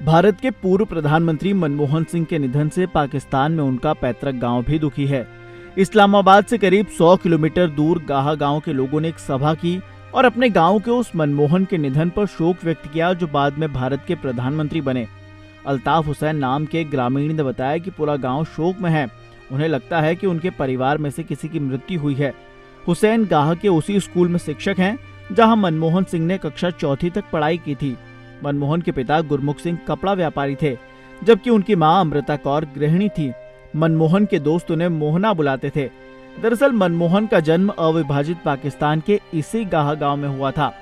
भारत के पूर्व प्रधानमंत्री मनमोहन सिंह के निधन से पाकिस्तान में उनका पैतृक गांव भी दुखी है। इस्लामाबाद से करीब 100 किलोमीटर दूर गाहा गांव के लोगों ने एक सभा की और अपने गांव के उस मनमोहन के निधन पर शोक व्यक्त किया जो बाद में भारत के प्रधानमंत्री बने। अल्ताफ हुसैन नाम के ग्रामीण ने बताया कि पूरा गांव शोक में है। उन्हें लगता है कि उनके परिवार में से किसी की मृत्यु हुई है। हुसैन गाह के उसी स्कूल में शिक्षक हैं जहां मनमोहन सिंह ने कक्षा 4वीं तक पढ़ाई की थी। मनमोहन के पिता गुरमुख सिंह कपड़ा व्यापारी थे, जबकि उनकी मां अमृता कौर गृहिणी थी। मनमोहन के दोस्त उन्हें मोहना बुलाते थे। दरअसल मनमोहन का जन्म अविभाजित पाकिस्तान के इसी गाह गांव में हुआ था।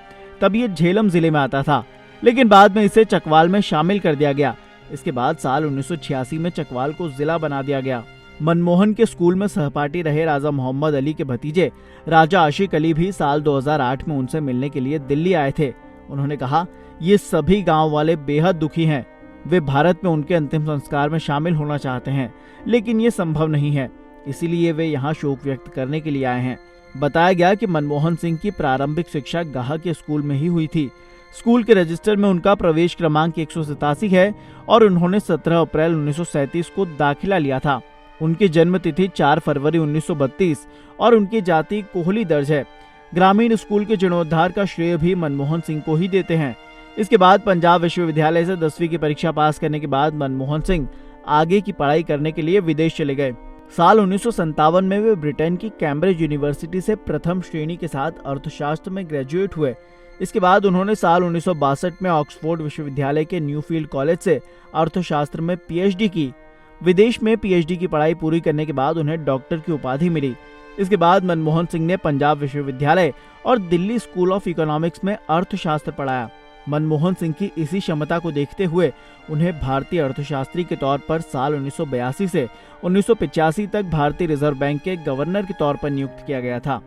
तब ये झेलम जिले में आता था, लेकिन बाद में इसे चकवाल में शामिल कर दिया गया। इसके बाद साल 1986 में चकवाल को जिला बना दिया गया। मनमोहन के स्कूल में सहपाठी रहे राजा मोहम्मद अली के भतीजे राजा आशिक अली भी साल 2008 में उनसे मिलने के लिए दिल्ली आए थे। उन्होंने कहा, ये सभी गांव वाले बेहद दुखी हैं। वे भारत में उनके अंतिम संस्कार में शामिल होना चाहते हैं, लेकिन ये संभव नहीं है, इसीलिए वे यहाँ शोक व्यक्त करने के लिए आए हैं। बताया गया कि मनमोहन सिंह की प्रारंभिक शिक्षा गाह के स्कूल में ही हुई थी। स्कूल के रजिस्टर में उनका प्रवेश क्रमांक 187 है और उन्होंने 17 अप्रैल 1937 को दाखिला लिया था। उनकी जन्म तिथि 4 फरवरी 1932 और उनकी जाति कोहली दर्ज है। ग्रामीण स्कूल के जीर्णोद्धार का श्रेय भी मनमोहन सिंह को ही देते हैं। इसके बाद पंजाब विश्वविद्यालय से 10वीं की परीक्षा पास करने के बाद मनमोहन सिंह आगे की पढ़ाई करने के लिए विदेश चले गए। साल 1957 में वे ब्रिटेन की कैम्ब्रिज यूनिवर्सिटी से प्रथम श्रेणी के साथ अर्थशास्त्र में ग्रेजुएट हुए। इसके बाद उन्होंने साल 1962 में ऑक्सफोर्ड विश्वविद्यालय के न्यूफील्ड कॉलेज से अर्थशास्त्र में पीएचडी की। विदेश में पीएचडी की पढ़ाई पूरी करने के बाद उन्हें डॉक्टर की उपाधि मिली। इसके बाद मनमोहन सिंह ने पंजाब विश्वविद्यालय और दिल्ली स्कूल ऑफ इकोनॉमिक्स में अर्थशास्त्र पढ़ाया। मनमोहन सिंह की इसी क्षमता को देखते हुए उन्हें भारतीय अर्थशास्त्री के तौर पर साल 1982 से 1985 तक भारतीय रिजर्व बैंक के गवर्नर के तौर पर नियुक्त किया गया था।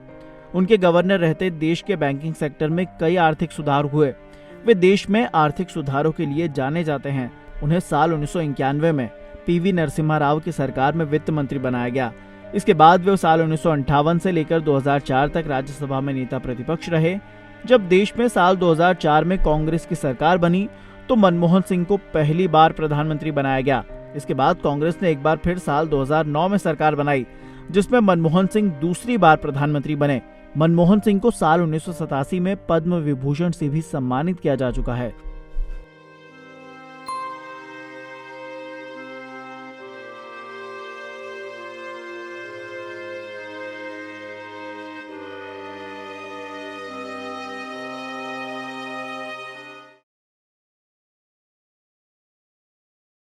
उनके गवर्नर रहते देश के बैंकिंग सेक्टर में कई आर्थिक सुधार हुए। वे देश में आर्थिक सुधारों के लिए जाने जाते हैं। उन्हें साल 1991 में पीवी नरसिम्हा राव की सरकार में वित्त मंत्री बनाया गया। इसके बाद वे साल 1958 से लेकर 2004 तक राज्यसभा में नेता प्रतिपक्ष रहे। जब देश में साल 2004 में कांग्रेस की सरकार बनी तो मनमोहन सिंह को पहली बार प्रधानमंत्री बनाया गया। इसके बाद कांग्रेस ने एक बार फिर साल 2009 में सरकार बनाई, जिसमें मनमोहन सिंह दूसरी बार प्रधानमंत्री बने। मनमोहन सिंह को साल 1987 में पद्म विभूषण से भी सम्मानित किया जा चुका है।